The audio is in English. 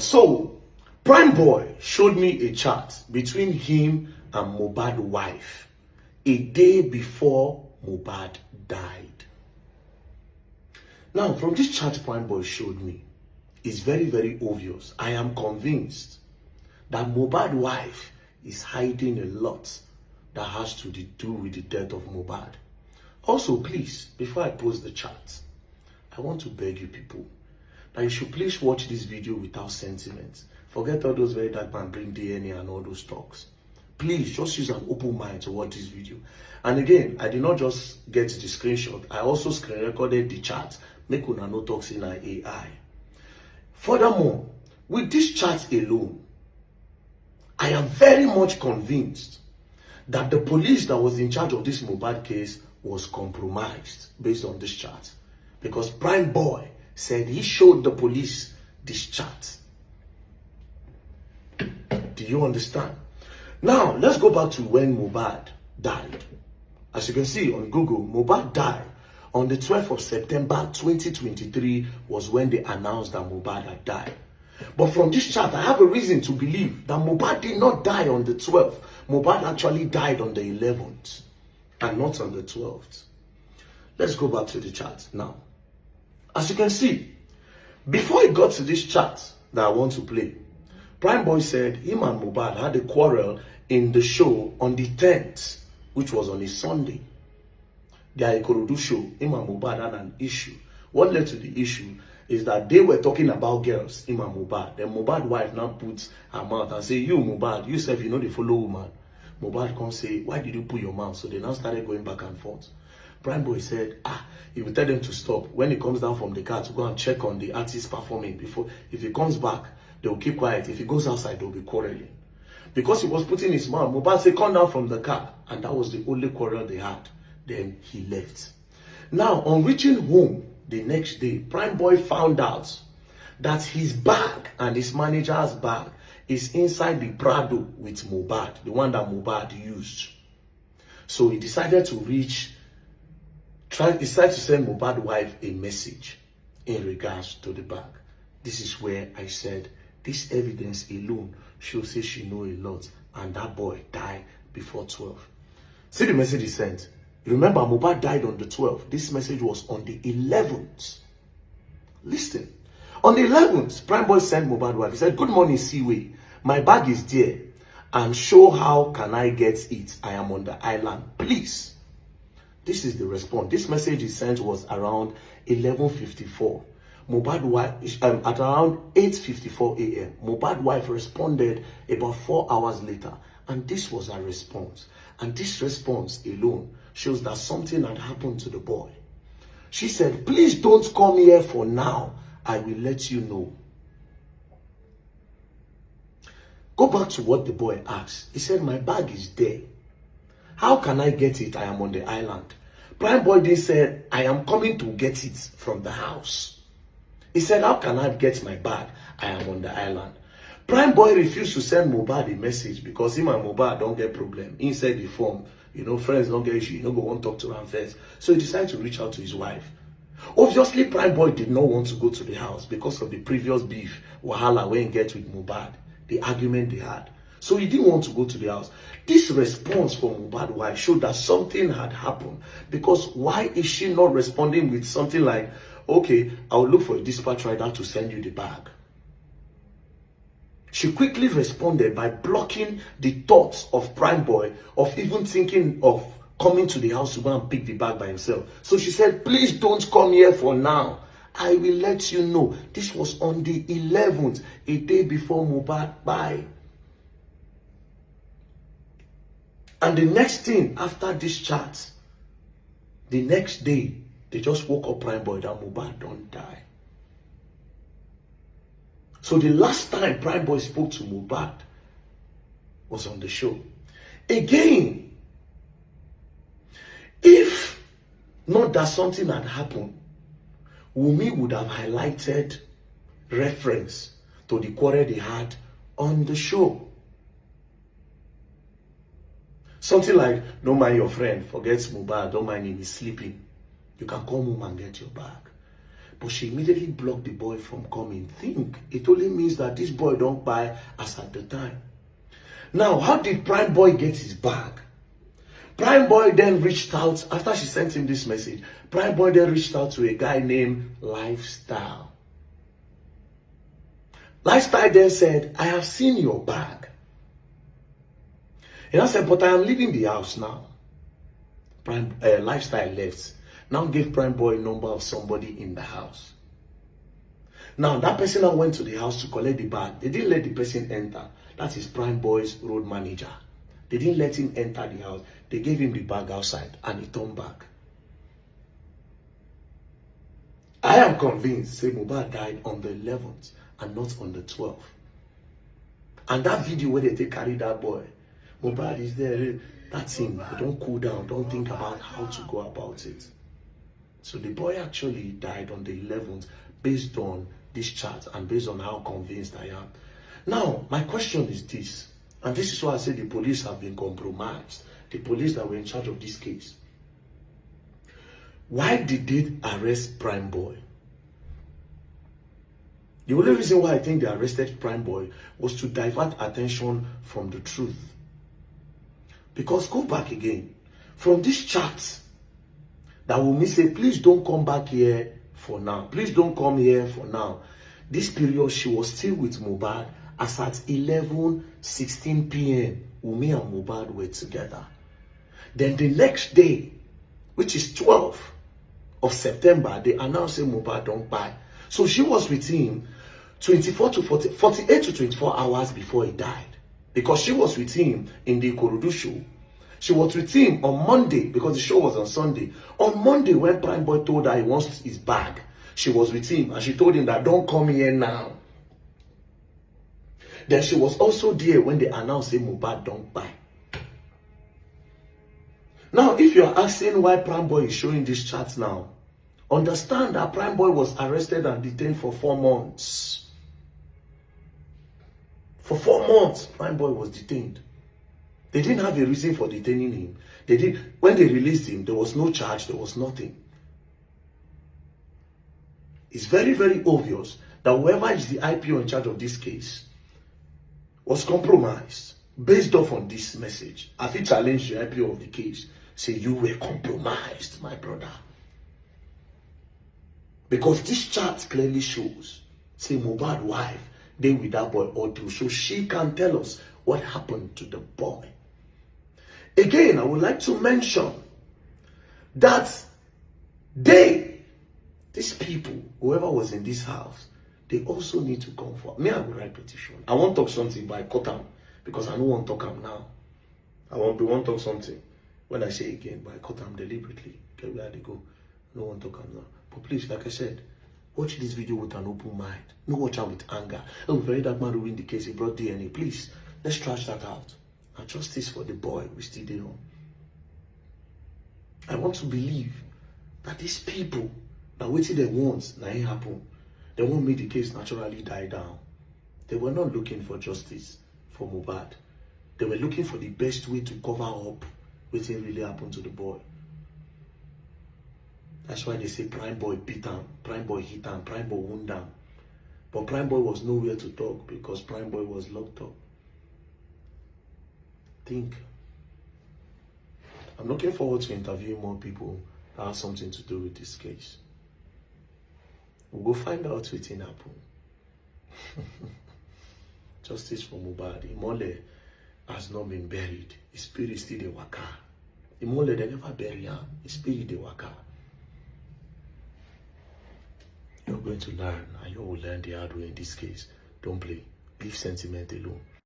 So Prime Boy showed me a chat between him and Mohbad's wife a day before Mohbad died. Now, from this chat Prime Boy showed me, it's very, very obvious. I am convinced that Mohbad's wife is hiding a lot that has to do with the death of Mohbad. Also, please, before I post the chat, I want to beg you people that you should please watch this video without sentiment. Forget all those very dark man bring DNA and all those talks. Please just use an open mind to watch this video. And again, I did not just get the screenshot. I also screen recorded the chat. Make una no talks in AI. Furthermore, with this chat alone, I am very much convinced that the police that was in charge of this Mohbad case was compromised based on this chat. Because Prime Boy said he showed the police this chat. Do you understand? Now, let's go back to when Mohbad died. As you can see on Google, Mohbad died on the 12th of September 2023 was when they announced that Mohbad had died. But from this chat, I have a reason to believe that Mohbad did not die on the 12th. Mohbad actually died on the 11th and not on the 12th. Let's go back to the chat now. As you can see, before it got to this chat that I want to play, Prime Boy said him and Mohbad had a quarrel in the show on the 10th, which was on a Sunday. Their Ikorodu show, him and Mohbad had an issue. What led to the issue is that they were talking about girls, him and Mohbad. Then Mohbad's wife now puts her mouth and say, you Mohbad, you self, you know the follow woman. Mohbad can't say, why did you put your mouth? So they now started going back and forth. Prime Boy said, he will tell them to stop. When he comes down from the car to go and check on the artist performing, before, if he comes back, they will keep quiet. If he goes outside, they will be quarreling. Because he was putting his mouth, Mohbad said, come down from the car. And that was the only quarrel they had. Then he left. Now, on reaching home the next day, Prime Boy found out that his bag and his manager's bag is inside the Prado with Mohbad, the one that Mohbad used. So he decided to decided to send Mohbad's wife a message in regards to the bag. This is where I said, this evidence alone shows say she know a lot, and that boy died before 12. See the message he sent. Remember, Mohbad died on the 12th. This message was on the 11th. Listen. On the 11th, Prime Boy sent Mohbad's wife. He said, good morning, Seaway. My bag is there. And show how can I get it. I am on the island. Please. This is the response. This message he sent was around 11:54. Mohbad's wife, at around 8:54 a.m. Mohbad's wife responded about 4 hours later. And this was her response. And this response alone shows that something had happened to the boy. She said, please don't come here for now. I will let you know. Go back to what the boy asked. He said, my bag is there. How can I get it? I am on the island. Prime Boy then said, I am coming to get it from the house. He said, how can I get my bag? I am on the island. Prime Boy refused to send Mohbad a message because him and Mohbad don't get problem. Inside the form, you know, friends don't get issue. You don't go want to talk to him first. So he decided to reach out to his wife. Obviously, Prime Boy did not want to go to the house because of the previous beef, wahala, when he get with Mohbad, the argument they had. So he didn't want to go to the house. This response from Mohbad's wife showed that something had happened. Because why is she not responding with something like, okay, I'll look for a dispatch rider to send you the bag? She quickly responded by blocking the thoughts of Prime Boy of even thinking of coming to the house to go and pick the bag by himself. So she said, please don't come here for now. I will let you know. This was on the 11th, a day before Mohbad died. And the next thing after this chat, the next day, they just woke up Prime Boy that Mohbad don't die. So the last time Prime Boy spoke to Mohbad was on the show. Again, if not that something had happened, Wunmi would have highlighted reference to the quarrel they had on the show. Something like, don't mind your friend, forget Mohbad, don't mind him, he's sleeping. You can come home and get your bag. But she immediately blocked the boy from coming. Think, it only means that this boy don't buy as at the time. Now, how did Prime Boy get his bag? Prime Boy then reached out, after she sent him this message, Prime Boy then reached out to a guy named Lifestyle. Lifestyle then said, I have seen your bag. And I said, but I am leaving the house now. Lifestyle left. Now gave Prime Boy a number of somebody in the house. Now that person now went to the house to collect the bag. They didn't let the person enter. That is Prime Boy's road manager. They didn't let him enter the house. They gave him the bag outside and he turned back. I am convinced, say Mohbad died on the 11th and not on the 12th. And that video where they carry that boy, Mohbad is there. That's him. Don't cool down. Don't think about how to go about it. So the boy actually died on the 11th based on this chart and based on how convinced I am. Now, my question is this, and this is why I say the police have been compromised. The police that were in charge of this case. Why did they arrest Prime Boy? The only reason why I think they arrested Prime Boy was to divert attention from the truth. Because go back again, from this chat, that will mean say, please don't come back here for now. Please don't come here for now. This period, she was still with Mohbad as at 11:16 p.m. Wunmi and Mohbad were together. Then the next day, which is 12th of September, they announced that Mohbad don't buy. So she was with him 48 to 24 hours before he died. Because she was with him in the Ikorodu show. She was with him on Monday because the show was on Sunday. On Monday, when Prime Boy told her he wants his bag, she was with him and she told him that don't come here now. Then she was also there when they announced that Mohbad don't buy. Now, if you're asking why Prime Boy is showing this chart now, understand that Prime Boy was arrested and detained for 4 months. For 4 months, Prime Boy was detained. They didn't have a reason for detaining him. When they released him, there was no charge, there was nothing. It's very, very obvious that whoever is the IPO in charge of this case was compromised based off on this message. I feel challenge the IPO of the case. Say, you were compromised, my brother. Because this chart clearly shows, say, Mohbad's wife, they with that boy audio, so she can tell us what happened to the boy. Again, I would like to mention that these people, whoever was in this house, they also need to come for me. I will write petition. I won't talk something, but I cut them because I don't want to talk them now. I won't talk something when I say again, but I cut them deliberately. Okay, where they go? I don't want to talk them now. But please, like I said, watch this video with an open mind. No watch out with anger. Oh, very dark man ruined the case. He brought DNA. Please, let's trash that out. And justice for the boy we still there on. I want to believe that these people that waited there once, now it happened. They won't make the case naturally die down. They were not looking for justice for Mohbad. They were looking for the best way to cover up what really happened to the boy. That's why they say Prime Boy beat him, Prime Boy hit him, Prime Boy wound him. But Prime Boy was nowhere to talk because Prime Boy was locked up. Think. I'm looking forward to interviewing more people that have something to do with this case. We'll go find out what's happen. Justice for Mohbad. Imole has not been buried. His spirit still the waka. Imole, they never bury him. His spirit the waka. You're going to learn, and you will learn the hard way in this case. Don't play. Leave sentiment alone.